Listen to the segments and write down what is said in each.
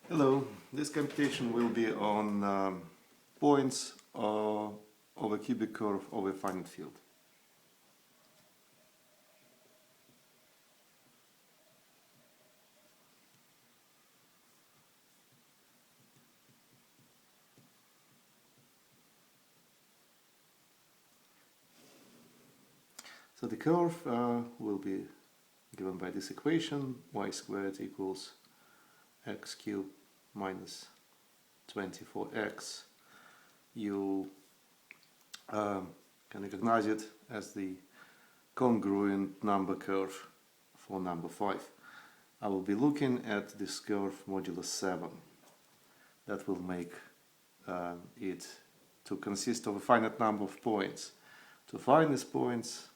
Hello, this computation will be on points of a cubic curve of a finite field. So the curve will be given by this equation: y squared equals x cubed minus 24x. You can recognize it as the congruent number curve for number 5. I will be looking at this curve modulo 7. That will make it to consist of a finite number of points. To find these points,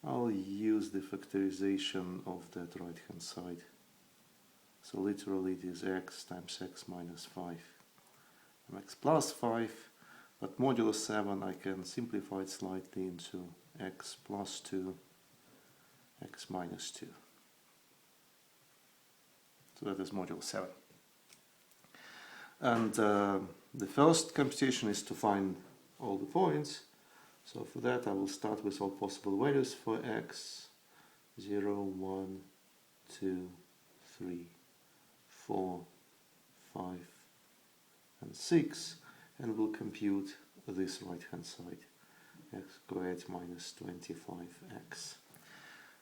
I'll use the factorization of that right hand side. So literally it is x times x minus 5, x plus 5, but modulo 7 I can simplify it slightly into x plus 2, x minus 2. So that is modulo 7. And the first computation is to find all the points. So for that I will start with all possible values for x: 0, 1, 2, 3, 4, 5, and 6, and will compute this right hand side, x squared minus 25x.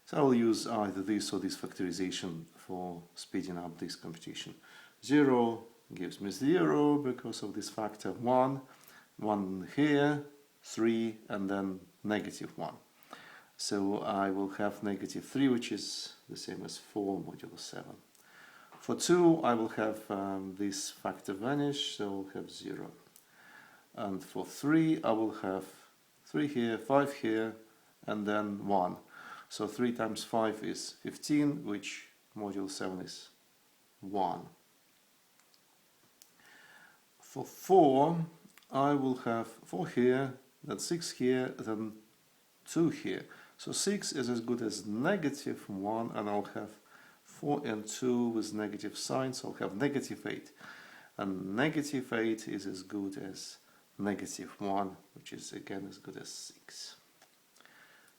So I will use either this or this factorization for speeding up this computation. 0 gives me 0 because of this factor 1 here, 3, and then negative 1. So I will have negative 3, which is the same as 4 modulo 7. For 2 I will have this factor vanish, so I'll have 0. And for 3 I will have 3 here, 5 here, and then 1. So 3 times 5 is 15, which modulo 7 is 1. For 4 I will have 4 here, then 6 here, then 2 here. So 6 is as good as negative 1, and I'll have 4 and 2 with negative signs, so I'll have negative 8. And negative 8 is as good as negative 1, which is again as good as 6.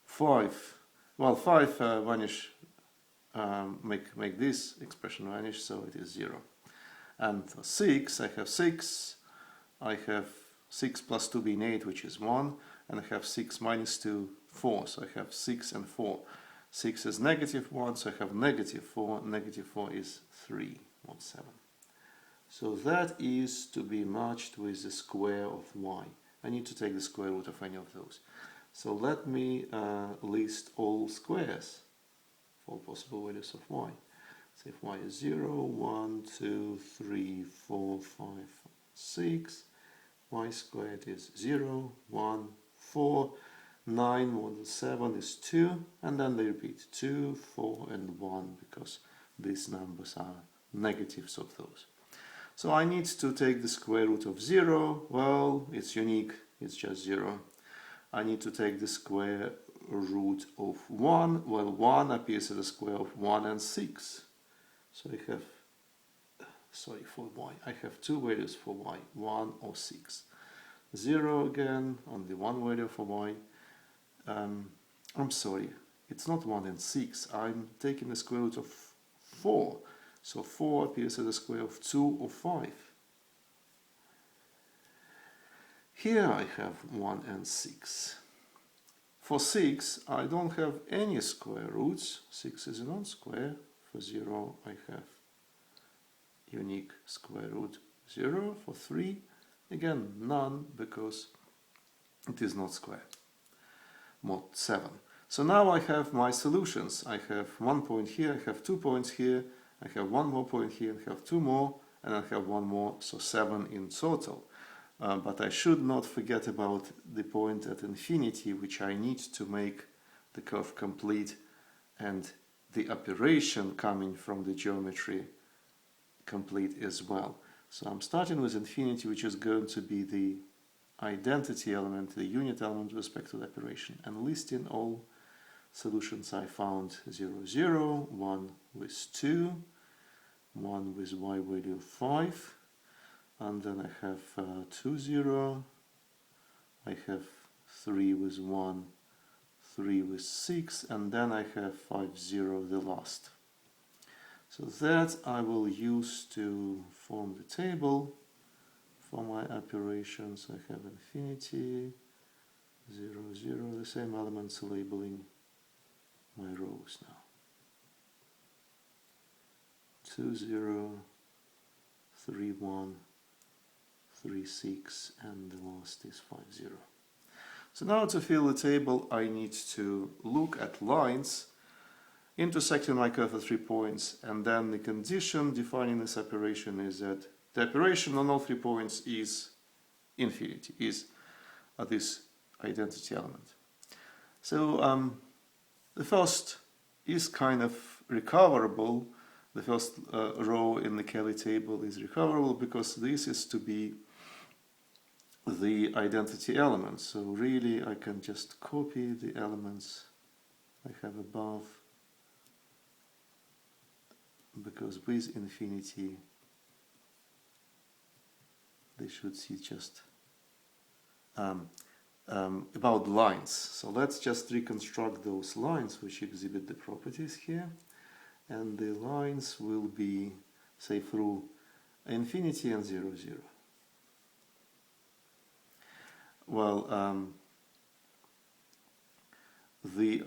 5. Well, 5 vanish, make this expression vanish, so it is 0. And for 6, I have 6. I have 6 plus 2 being 8, which is 1. And I have 6 minus 2, 4. So I have 6 and 4. 6 is negative 1, so I have negative 4. Negative 4 is 3, not 7. So that is to be matched with the square of y. I need to take the square root of any of those. So let me list all squares for possible values of y. So if y is 0, 1, 2, 3, 4, 5, 6, y squared is 0, 1, 4, 9 more than 7 is 2, and then they repeat 2, 4, and 1, because these numbers are negatives of those. So I need to take the square root of 0. Well, it's unique, it's just 0. I need to take the square root of 1. Well, 1 appears as the square of 1 and 6. So I have, sorry, for y, I have two values for y, 1 or 6. 0 again, only one value for y. I'm sorry, it's not 1 and 6. I'm taking the square root of 4. So 4 appears as the square of 2 or 5. Here I have 1 and 6. For 6, I don't have any square roots. 6 is a non-square. For 0, I have unique square root 0. For 3, again, none, because it is not square. Mod 7. So now I have my solutions. I have 1 point here, I have 2 points here, I have 1 more point here, I have 2 more, and I have 1 more, so 7 in total. But I should not forget about the point at infinity, which I need to make the curve complete and the operation coming from the geometry complete as well. So I'm starting with infinity, which is going to be the identity element, the unit element with respect to the operation, and listing all solutions I found: 0, 0, 1 with 2, 1 with y value of 5, and then I have 2, 0, I have 3 with 1, 3 with 6, and then I have 5, 0, the last. So that I will use to form the table for my operations. I have infinity, 0, 0, the same elements labeling my rows now. 2, 0, 3, 1, 3, 6, and the last is 5, 0. So now to fill the table, I need to look at lines intersecting my curve at 3 points, and then the condition defining this operation is that the operation on all 3 points is infinity, is this identity element. So the first is kind of recoverable. The first row in the Cayley table is recoverable because this is to be the identity element. So really I can just copy the elements I have above, because with infinity they should see just about lines. So let's just reconstruct those lines which exhibit the properties here, and the lines will be, say, through infinity and 0, 0. Well, the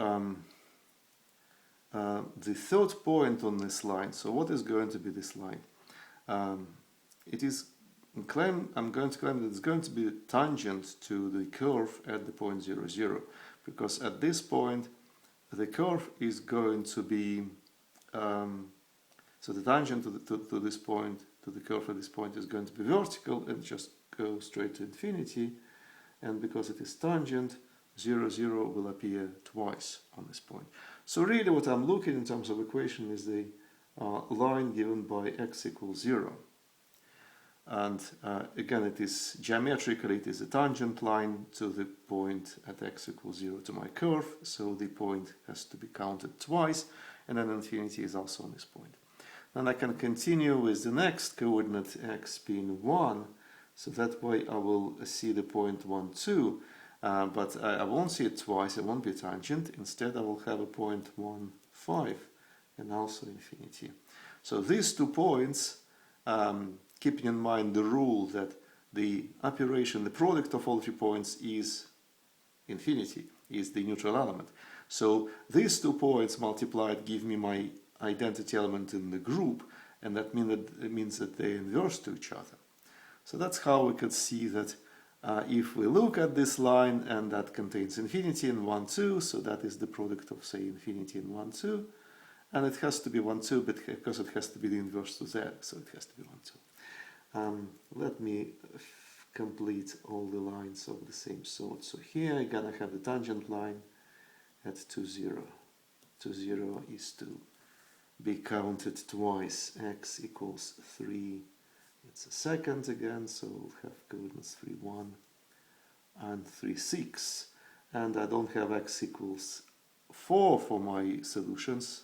third point on this line, so what is going to be this line? I'm going to claim that it's going to be tangent to the curve at the point 0, 0, because at this point the curve is going to be, so the tangent to this point, to the curve at this point, is going to be vertical and just go straight to infinity, and because it is tangent, 0, 0 will appear twice on this point. So really what I'm looking in terms of equation is the line given by x equals 0. And again, it is geometrically, it is a tangent line to the point at x equals 0 to my curve, so the point has to be counted twice, and then infinity is also on this point. Then I can continue with the next coordinate, x being 1, so that way I will see the point 1, 2, but I won't see it twice, it won't be tangent. Instead I will have a point 1, 5, and also infinity. So these 2 points, keeping in mind the rule that the operation, the product of all 3 points is infinity, is the neutral element. So these 2 points multiplied give me my identity element in the group, and that means that they inverse to each other. So that's how we could see that if we look at this line and that contains infinity in 1, 2, so that is the product of, say, infinity in 1, 2, and it has to be 1, 2, but because it has to be the inverse to z, so it has to be 1, 2. Let me complete all the lines of the same sort. So here again I have the tangent line at 2, 0. 2, 0 is to be counted twice. X equals 3. It's a second again, so we'll have coordinates 3, 1 and 3, 6. And I don't have x equals 4 for my solutions,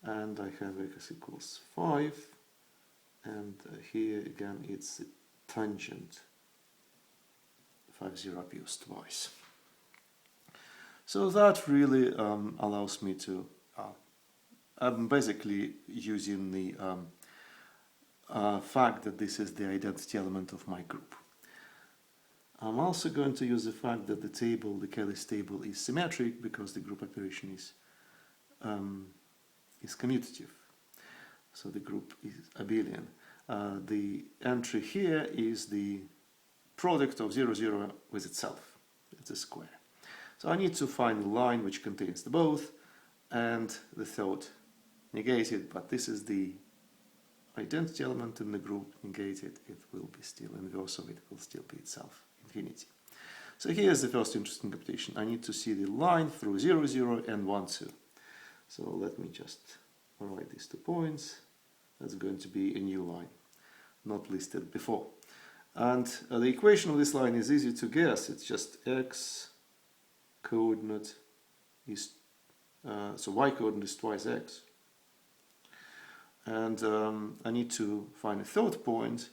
and I have x equals 5. And here again it's a tangent. 5, 0 appears twice. So that really allows me to, I'm basically using the fact that this is the identity element of my group. I'm also going to use the fact that the table, the Cayley's table, is symmetric because the group operation is commutative. So the group is abelian. The entry here is the product of 0, 0 with itself. It's a square. So I need to find a line which contains the both and the third negated, but this is the identity element in the group negated. It will be still inverse of it, will still be itself, infinity. So here's the first interesting computation. I need to see the line through 0, 0 and 1, 2. So let me just write these 2 points. That's going to be a new line, not listed before. And the equation of this line is easy to guess. It's just x coordinate is, so y coordinate is twice x. and I need to find a third point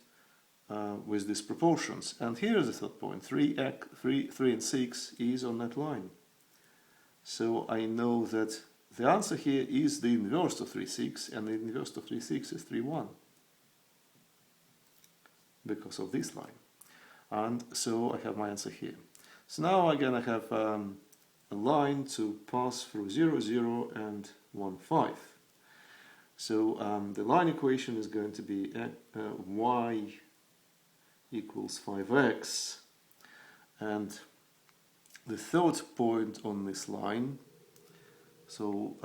with these proportions. And here is the third point. 3 and 6 is on that line. So I know that the answer here is the inverse of 3, 6, and the inverse of 3, 6 is 3, 1 because of this line. And so I have my answer here. So now again I have a line to pass through 0, 0 and 1, 5. So the line equation is going to be y equals 5x, and the third point on this line, so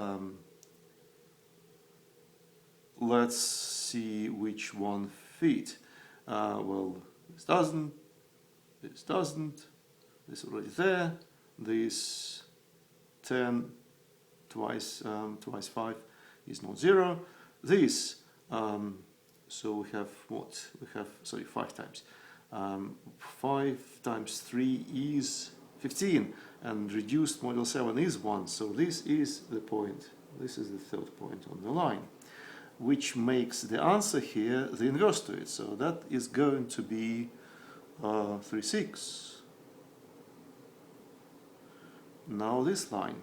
let's see which one fit. Well, this doesn't, this already there, this 10 twice 5 is not 0, this, so we have what? We have, sorry, 5 times. 5 times 3 is 15, and reduced module 7 is 1, so this is the point, this is the third point on the line, which makes the answer here the inverse to it, so that is going to be 3, 6. Now this line,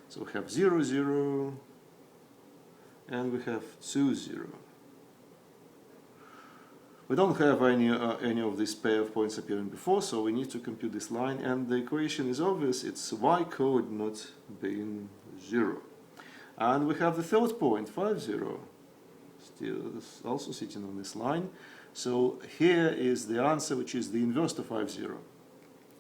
so we have 0, 0, and we have 2, 0. We don't have any of these pair of points appearing before, so we need to compute this line, and the equation is obvious, it's y coordinate being 0. And we have the third point, 5, 0, still also sitting on this line. So here is the answer, which is the inverse to 5, 0.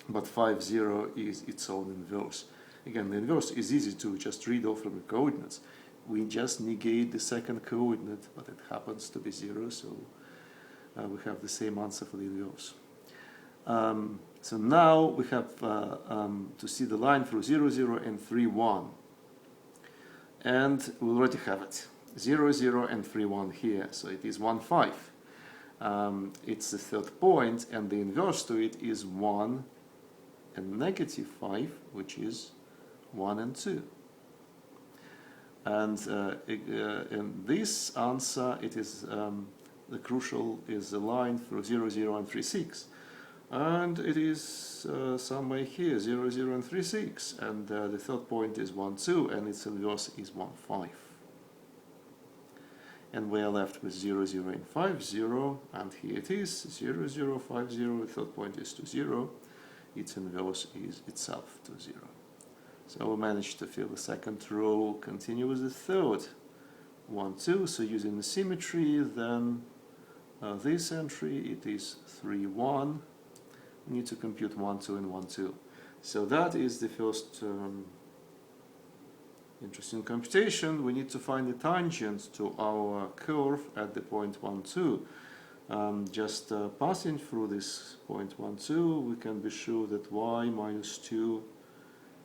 But 5, 0 is its own inverse. Again, the inverse is easy to just read off from the coordinates. We just negate the second coordinate, but it happens to be 0, so we have the same answer for the inverse. So now we have to see the line through 0, 0 and 3, 1. And we already have it. 0, 0 and 3, 1 here, so it is 1, 5. It's the third point, and the inverse to it is 1 and negative 5, which is 1 and 2. And in this answer, it is the crucial is the line through 0, 0 and 3, 6. And it is somewhere here, 0, 0 and 3, 6. And the third point is 1, 2, and its inverse is 1, 5. And we are left with 0, 0 and 5, 0. And here it is, 0, 0, 5, 0. The third point is to 0. Its inverse is itself to 0. So we managed to fill the second row, continue with the third. 1, 2, so using the symmetry, then this entry, it is 3, 1. We need to compute 1, 2 and 1, 2. So that is the first interesting computation. We need to find the tangent to our curve at the point 1, 2. Just passing through this point 1, 2, we can be sure that y minus 2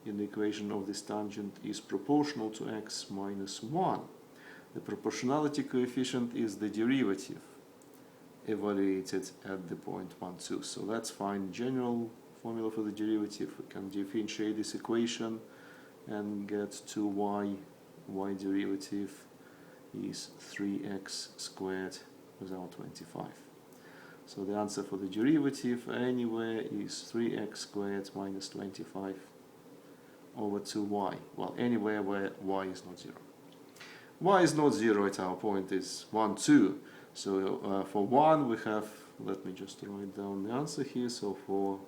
in the equation of this tangent is proportional to x minus 1. The proportionality coefficient is the derivative evaluated at the point 1, 2. So let's find general formula for the derivative. We can differentiate this equation and get to y derivative is 3x squared without 25. So the answer for the derivative anywhere is 3x squared minus 25 over 2y. Well, anywhere where y is not 0. Y is not 0 at our point is 1, 2. So for 1 we have, let me just write down the answer here. So for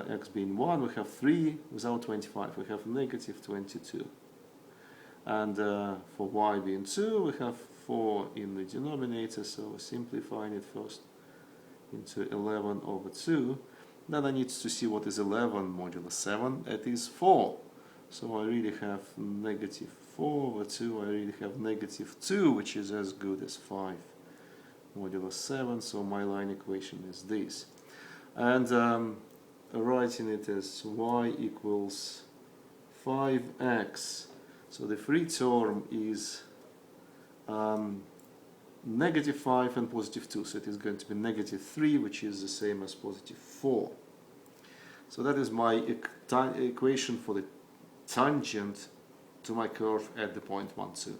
x being 1 we have 3 without 25, we have negative 22. And for y being 2 we have 4 in the denominator, so simplifying it first into 11 over 2. Then I need to see what is 11 modulo 7, it is 4. So I really have negative 4 over 2, I really have negative 2, which is as good as 5 modulo 7, so my line equation is this. And writing it as y equals 5x, so the free term is negative 5 and positive 2, so it is going to be negative 3, which is the same as positive 4. So that is my equation for the tangent to my curve at the point 1, 2.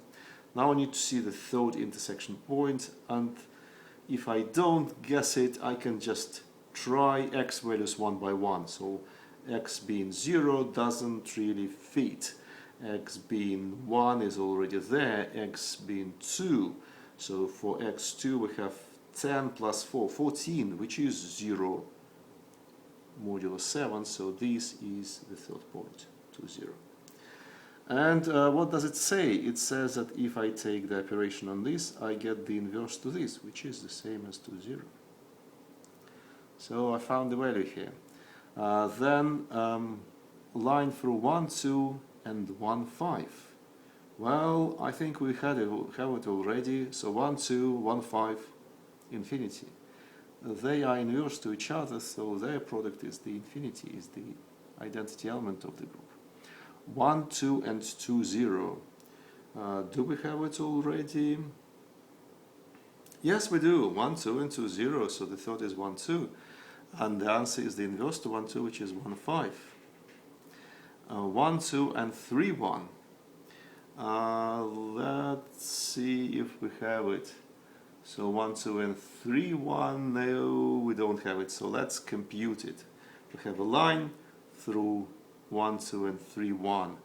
Now I need to see the third intersection point, and if I don't guess it, I can just try x values one by one. So x being 0 doesn't really fit. X being 1 is already there, x being 2. So for x2 we have 10 plus 4, 14, which is 0 modulo 7. So this is the third point, 2, 0. And what does it say? It says that if I take the operation on this, I get the inverse to this, which is the same as 2, 0. So I found the value here. Then line through 1, 2, and 1, 5. Well, I think we have it already. So 1, 2, 1, 5, infinity. They are inverse to each other, so their product is the infinity, is the identity element of the group. 1, 2, and 2, 0. Do we have it already? Yes, we do. 1, 2, and 2, 0. So the third is 1, 2. And the answer is the inverse to 1, 2, which is 1, 5. 1, 2, and 3, 1. Let's see if we have it. So 1, 2, and 3, 1. No, we don't have it. So let's compute it. We have a line through 1, 2, and 3, 1.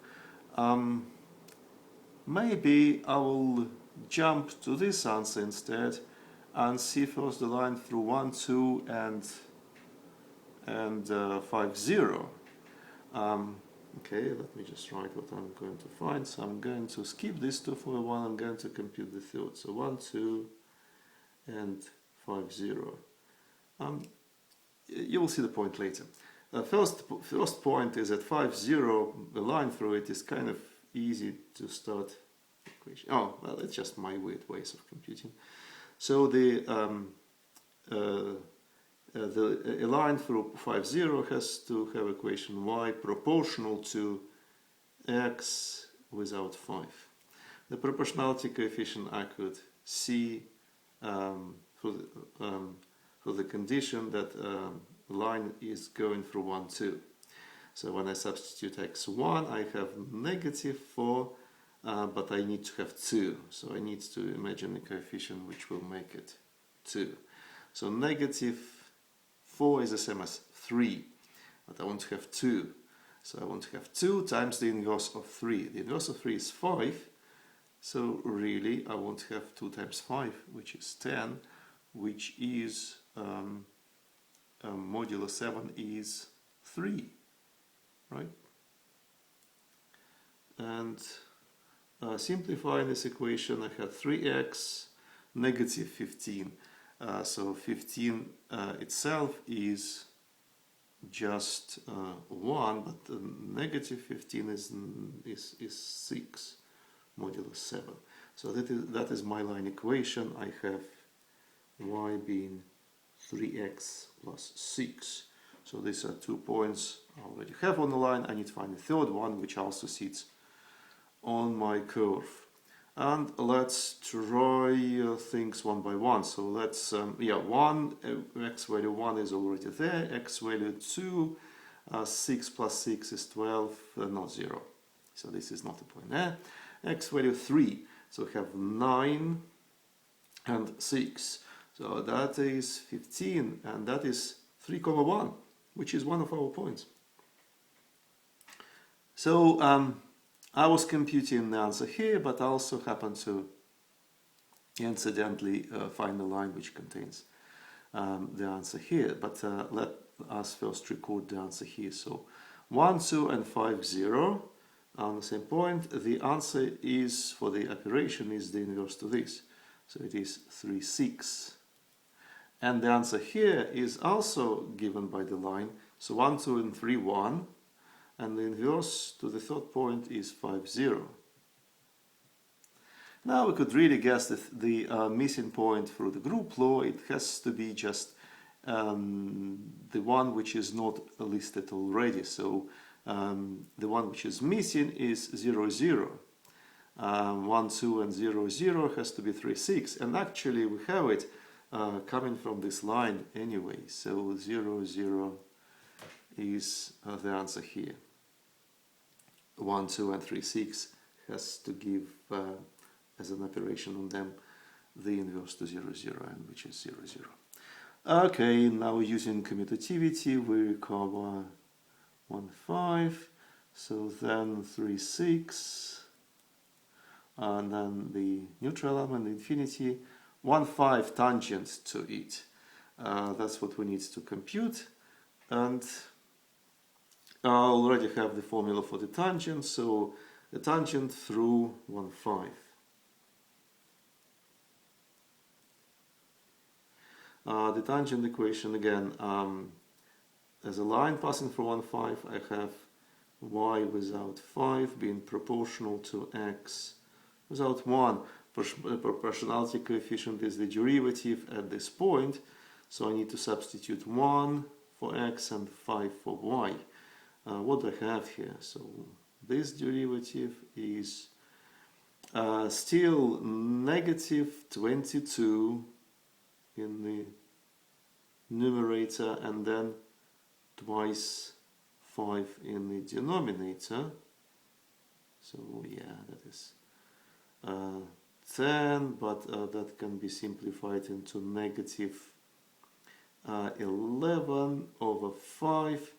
Maybe I will jump to this answer instead and see first the line through 1, 2, and 5, 0. Okay, let me just write what I'm going to find. So I'm going to skip this 2, 4, 1. I'm going to compute the third. So 1, 2, and 5, 0. You will see the point later. First point is at 5, 0, the line through it is kind of easy to start equation. Oh, well, it's just my weird ways of computing. So a line through 5, 0 has to have equation y proportional to x without 5. The proportionality coefficient I could see for the condition that line is going through 1, 2. So when I substitute x1, I have negative 4, but I need to have 2. So I need to imagine a coefficient which will make it 2. So negative 4 is the same as 3, but I want to have 2. So I want to have 2 times the inverse of 3. The inverse of 3 is 5. So really I want to have 2 times 5, which is 10, which is modulo 7 is 3, right? And simplifying this equation, I have 3x negative 15. So 15 itself is just 1, but negative 15 is 6 modulo 7. So that is my line equation. I have y being 3x plus 6. So these are 2 points I already have on the line. I need to find a third one which also sits on my curve. And let's try things one by one. So let's, x value 1 is already there, x value 2, 6 plus 6 is 12, not 0. So this is not a point there. X value 3, so we have 9 and 6. So that is 15, and that is 3, 1, which is one of our points. So I was computing the answer here, but I also happened to incidentally find the line which contains the answer here. But let us first record the answer here. So 1, 2, and 5, 0 on the same point. The answer is, for the operation, is the inverse to this. So it is 3, 6. And the answer here is also given by the line. So 1, 2, and 3, 1. And the inverse to the third point is 5, 0. Now we could really guess the missing point through the group law. It has to be just the one which is not listed already. So the one which is missing is 0, 0. 1, 2, and 0, 0 has to be 3, 6. And actually we have it coming from this line anyway. So 0, 0 is the answer here. 1, 2, and 3, 6 has to give as an operation on them the inverse to 0, 0, and which is 0, 0. Okay, now using commutativity we recover 1, 5, so then 3, 6, and then the neutral element infinity, 1, 5 tangent to it. That's what we need to compute, and I already have the formula for the tangent, so the tangent through 1, 5. The tangent equation again, as a line passing through 1, 5, I have y without 5 being proportional to x without 1. The proportionality coefficient is the derivative at this point, so I need to substitute 1 for x and 5 for y. What do I have here? So this derivative is still negative 22 in the numerator and then twice 5 in the denominator. So yeah, that is 10, but that can be simplified into negative 11 over 5.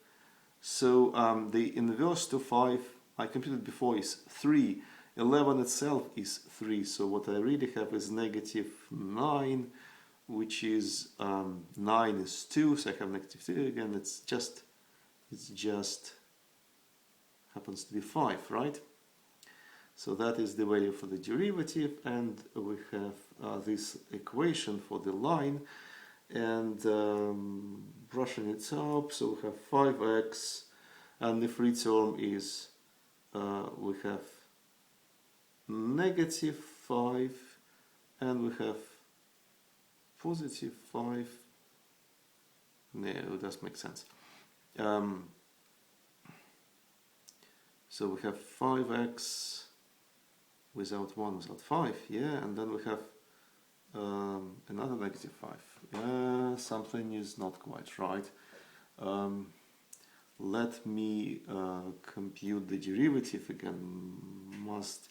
So the inverse to 5 I computed before is 3. 11 itself is 3, so what I really have is negative 9, which is 9 is 2, so I have negative 2 again. It's just happens to be 5, right? So that is the value for the derivative, and we have this equation for the line, and brushing it up, so we have 5x, and the free term is we have negative 5, and we have positive 5. No, it does make sense. So we have 5x without 1, without 5, yeah, and then we have another negative 5. Something is not quite right. Let me compute the derivative again. Must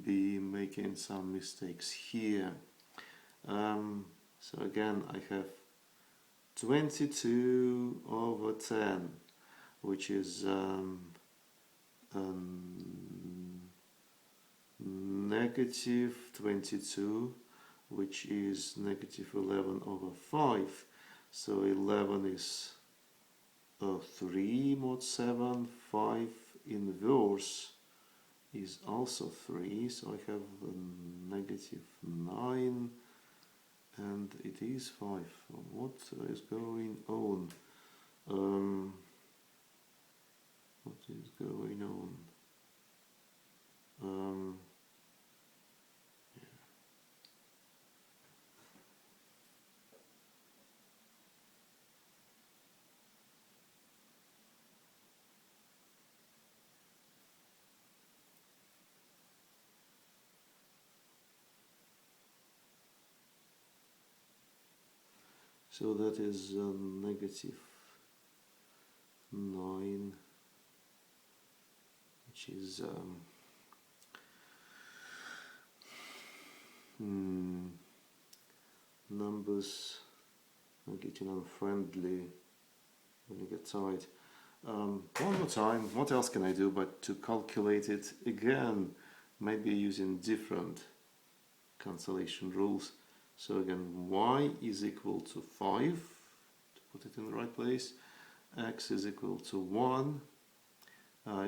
be making some mistakes here. So again, I have 22 over 10, which is negative 22, which is negative 11 over 5. So 11 is 3 mod 7, 5 inverse is also 3, so I have negative 9, and it is 5. What is going on? What is going on? So that is negative 9, which is numbers are getting unfriendly when you get tired. One more time, what else can I do but to calculate it again, maybe using different cancellation rules. So again, y is equal to 5, to put it in the right place, x is equal to 1,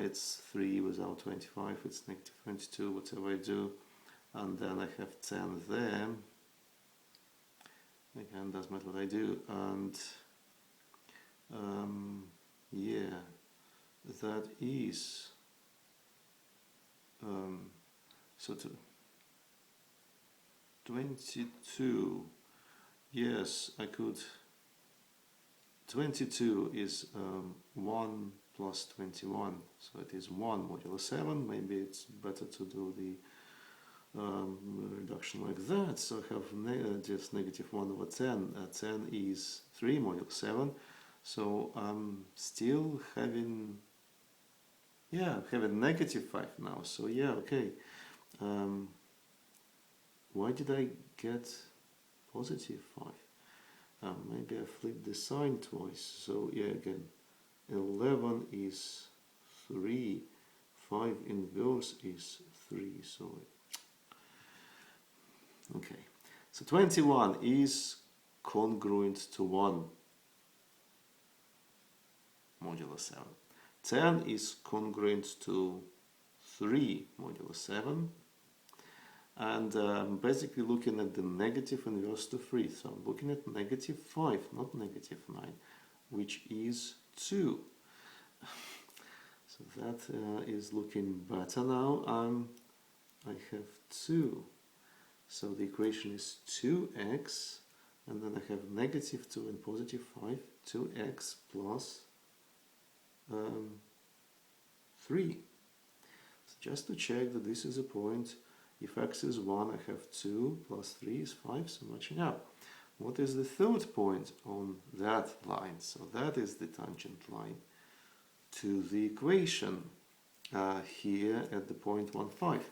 it's 3 without 25, it's negative 22, whatever I do, and then I have 10 there, again, doesn't matter what I do, and yeah, that is, so to 22, yes, I could, 22 is 1 plus 21, so it is 1 modulo 7, maybe it's better to do the reduction like that, so I have just negative 1 over 10, 10 is 3 modulo 7, so I'm still having, yeah, having negative 5 now, so yeah, okay. why did I get positive 5? Maybe I flipped the sign twice. So yeah, again, 11 is 3, 5 inverse is 3, so okay. So 21 is congruent to 1 modulo 7. 10 is congruent to 3 modulo 7. And basically looking at the negative inverse to 3. So I'm looking at negative 5, not negative 9, which is 2. So that is looking better now. I have 2. So the equation is 2x, and then I have negative 2 and positive 5, 2x plus 3. So just to check that this is a point, if x is 1, I have 2 plus 3 is 5, so matching up. What is the third point on that line? So that is the tangent line to the equation here at the point 1, 5.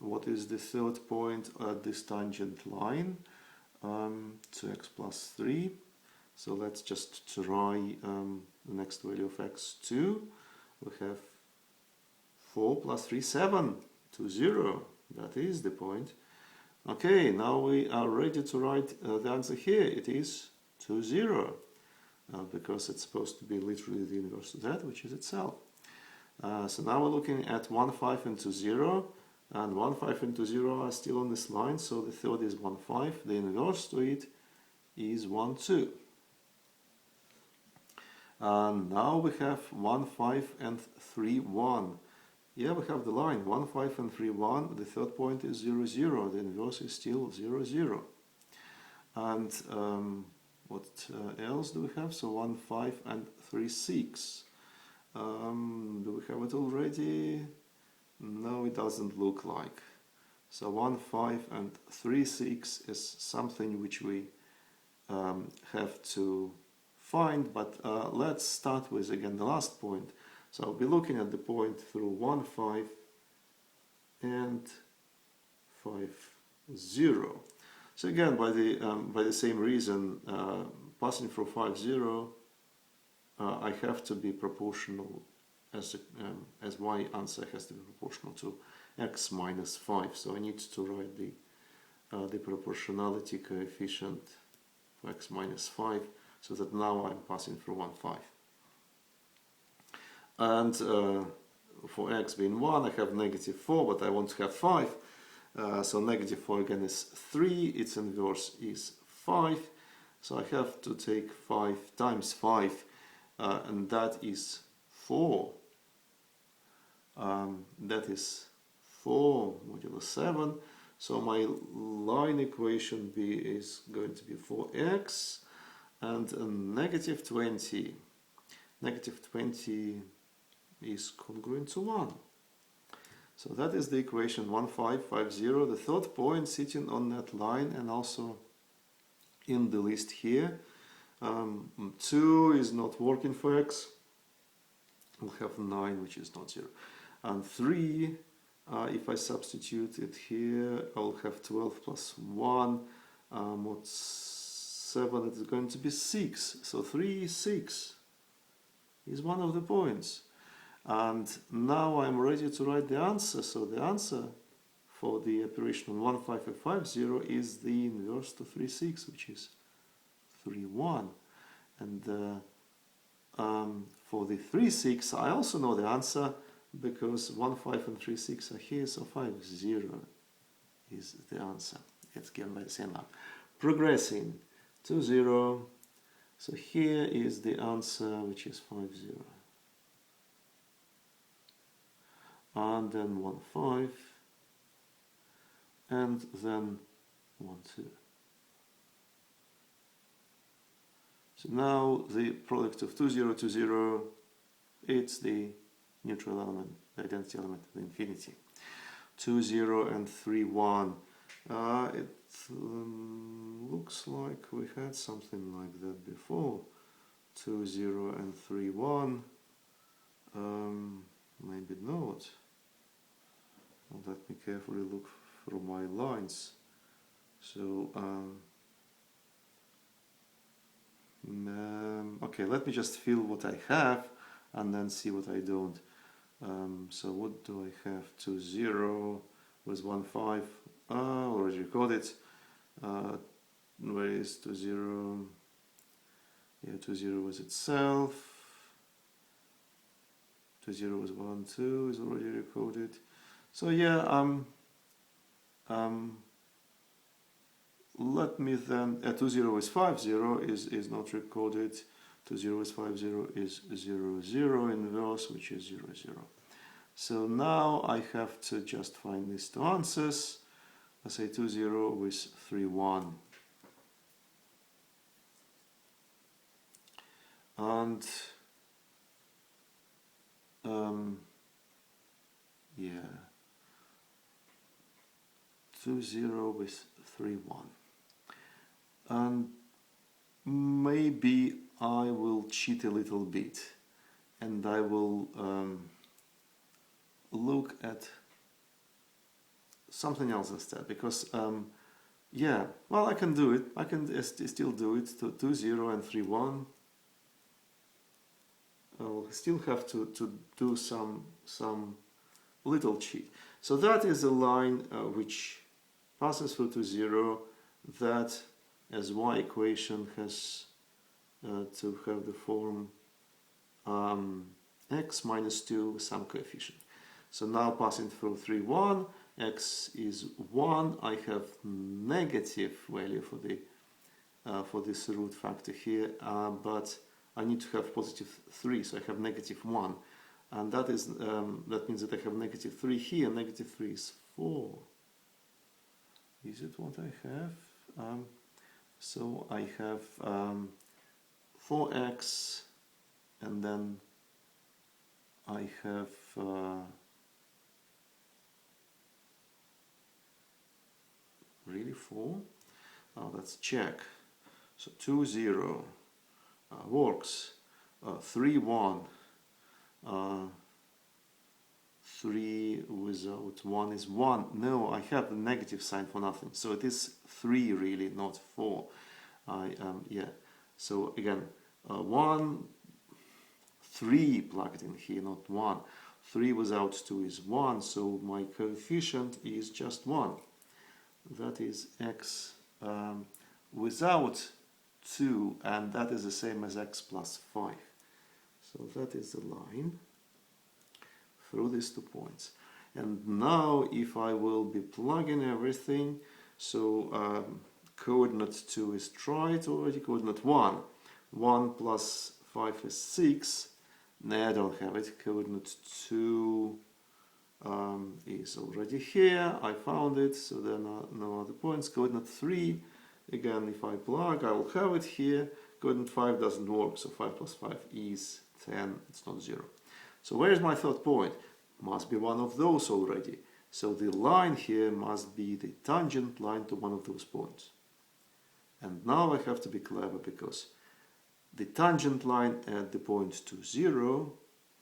What is the third point at this tangent line? 2x plus 3. So let's just try the next value of x2. We have 4 plus 3, 7, 2, 0. That is the point. Okay, now we are ready to write the answer here. It is 2, 0. Because it's supposed to be literally the inverse of that, which is itself. So now we're looking at 1, 5 and 2, 0. And 1, 5 and 2, 0 are still on this line. So the third is 1, 5. The inverse to it is 1, 2. And now we have 1, 5 and 3, 1. Yeah, we have the line 1, 5 and 3, 1. The third point is 0, 0. The inverse is still 0, 0. And what else do we have? So 1, 5 and 3, 6. Do we have it already? No, it doesn't look like. So 1, 5 and 3, 6 is something which we have to find, but let's start with again the last point. So I'll be looking at the point through 1, 5 and 5, 0. So again, by the same reason, passing through 5, 0, I have to be proportional as y answer has to be proportional to x minus 5. So I need to write the proportionality coefficient for x minus 5, so that now I'm passing through 1, 5. And for x being 1, I have negative 4, but I want to have 5. So negative 4 again is 3, its inverse is 5. So I have to take 5 times 5, and that is 4. That is 4 modulo 7. So my line equation B is going to be 4x and negative 20. Negative 20 is congruent to 1. So that is the equation 1, 5, 5, 0. The third point sitting on that line and also in the list here. 2 is not working for x. We'll have 9, which is not 0. And 3, if I substitute it here, I'll have 12 plus 1. What's 7? It is going to be 6. So 3, 6 is one of the points. And now I'm ready to write the answer. So the answer for the operation on 1, 5, and 5, 0 is the inverse to 3, 6, which is 3, 1. And for the 3, 6, I also know the answer because 1, 5 and 3, 6 are here, so 5, 0 is the answer. It's given by the same line. Progressing to 0. So here is the answer, which is 5, 0. And then 1, 5. And then 1, 2. So now the product of 2, 0, 2, 0, it's the neutral element, the identity element of infinity. 2, 0 and 3, 1. It looks like we had something like that before. 2, 0 and 3, 1. Maybe not. Let me carefully look through my lines. So okay, let me just fill what I have and then see what I don't. So what do I have? 2 0 with 1 5. Already recorded. Where is 2 0? Yeah, 2 0 was itself. 2 0 was 1 2 is already recorded. So yeah, let me then 2 0 is 5 0 is not recorded. 2 0 is 5 0 is 0 0 inverse, which is 0 0. So now I have to just find these two answers. I say 2 0 with 3 1. And yeah, 2 0 with 3 1. And maybe I will cheat a little bit and I will look at something else instead, because yeah, well, I can do it. I can still do it. 2 0 and 3 1. I'll still have to do some little cheat. So that is a line which passes through to 0. That as y equation has to have the form x minus 2 with some coefficient. So now passing through 3 1, x is 1. I have negative value for this root factor here, but I need to have positive 3, so I have negative 1, and that means that I have negative 3 here. Negative 3 is 4. Is it what I have? So I have 4x, and then I have really 4? Let's check. So 2 0 works. 3 1. 3 without 1 is 1. No, I have a negative sign for nothing. So it is 3 really, not 4. Yeah. So again, 1, 3 plugged in here, not 1. 3 without 2 is 1. So my coefficient is just 1. That is x without 2, and that is the same as x plus 5. So that is the line through these 2 points. And now if I will be plugging everything, so coordinate 2 is tried already, coordinate 1. 1 plus 5 is 6. No, I don't have it. Coordinate 2 is already here. I found it, so there are no other points. Coordinate 3, again, if I plug, I will have it here. Coordinate 5 doesn't work, so 5 plus 5 is 10. It's not 0. So where is my third point? Must be one of those already. So the line here must be the tangent line to one of those points. And now I have to be clever, because the tangent line at the point 2 0,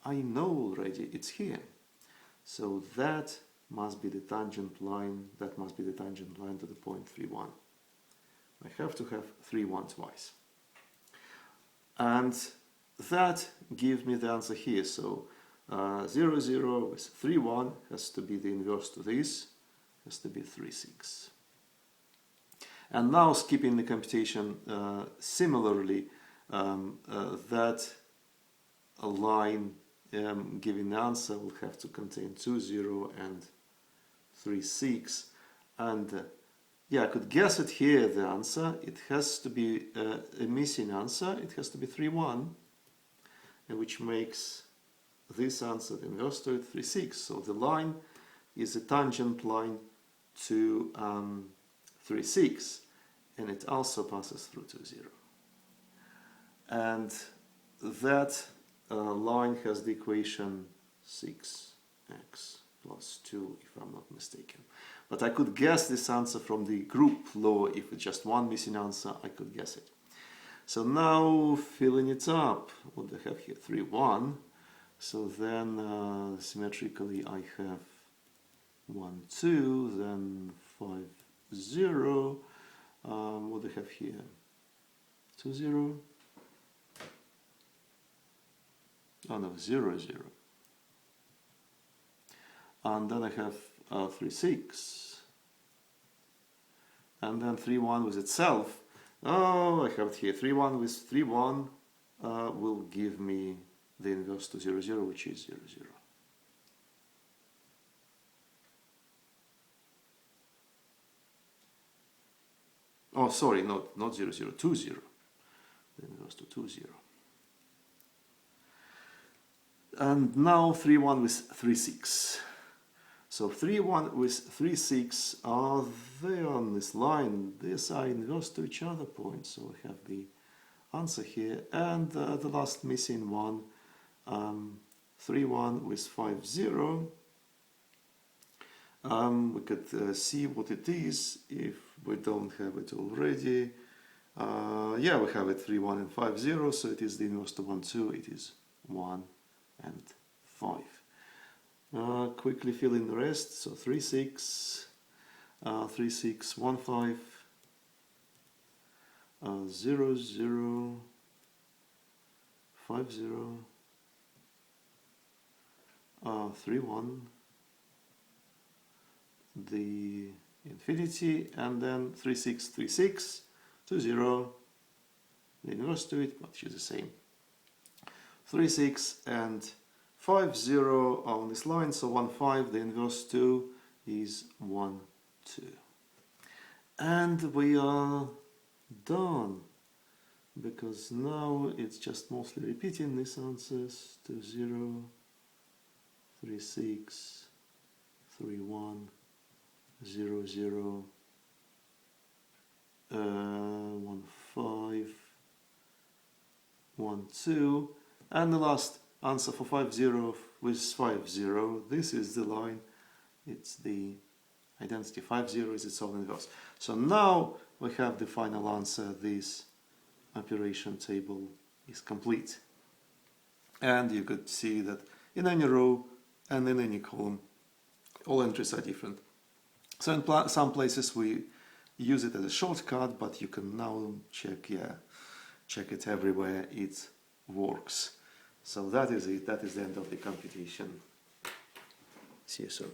I know already it's here. So that must be the tangent line, to the point 3 1. I have to have 3 1 twice. And that gives me the answer here. So 0 0 with 3 1 has to be the inverse to this, has to be 3 6. And now, skipping the computation, similarly, that line giving the answer will have to contain 2 0 and 3 6. And yeah, I could guess it here, the answer. It has to be a missing answer. It has to be 3 1, which makes this answer the inverse to it, 3 6. So the line is a tangent line to 3 6, and it also passes through 2 0. And that line has the equation 6x plus 2, if I'm not mistaken. But I could guess this answer from the group law. If it's just one missing answer, I could guess it. So now, filling it up, what do I have here? 3 1. So then symmetrically I have 1 2, then 5 0, What do I have here? 2, 0. Oh no, 0, 0. And then I have 3, 6. And then 3, 1 with itself. Oh, I have it here. 3, 1 with 3, 1 will give me the inverse to 0, 0, which is 0, 0. Oh, sorry, not 0, 0, 2, 0. The inverse to 2, 0. And now 3, 1 with 3, 6. So 3, 1 with 3, 6 are there on this line. These are inverse to each other points. So we have the answer here. And the last missing one, 3, 1 with 5, 0. We could see what it is if we don't have it already. Yeah, we have it 3, 1 and 5, 0. So it is the inverse to 1, 2. It is 1 and 5. Quickly fill in the rest. So 3, 6, 3, 6, 1, 5, 0, 0, 5, 0, 3, 1, the infinity, and then 3, 6, 3, 6, 2, 0, the inverse to it, but it's the same. 3, 6, and 5, 0 on this line, so 1, 5, the inverse 2 is 1, 2. And we are done, because now it's just mostly repeating these answers. 2, 0, 3, 6, 3, 1, 0, 0, 1, 5, 1, 2, and the last answer for 5, 0 with 5, 0. This is the line. It's the identity. 5, 0 is its own inverse. So now we have the final answer. This operation table is complete. And you could see that in any row and in any column, all entries are different. So in some places we use it as a shortcut, but you can now check it everywhere. It works. So that is it. That is the end of the computation. See you soon.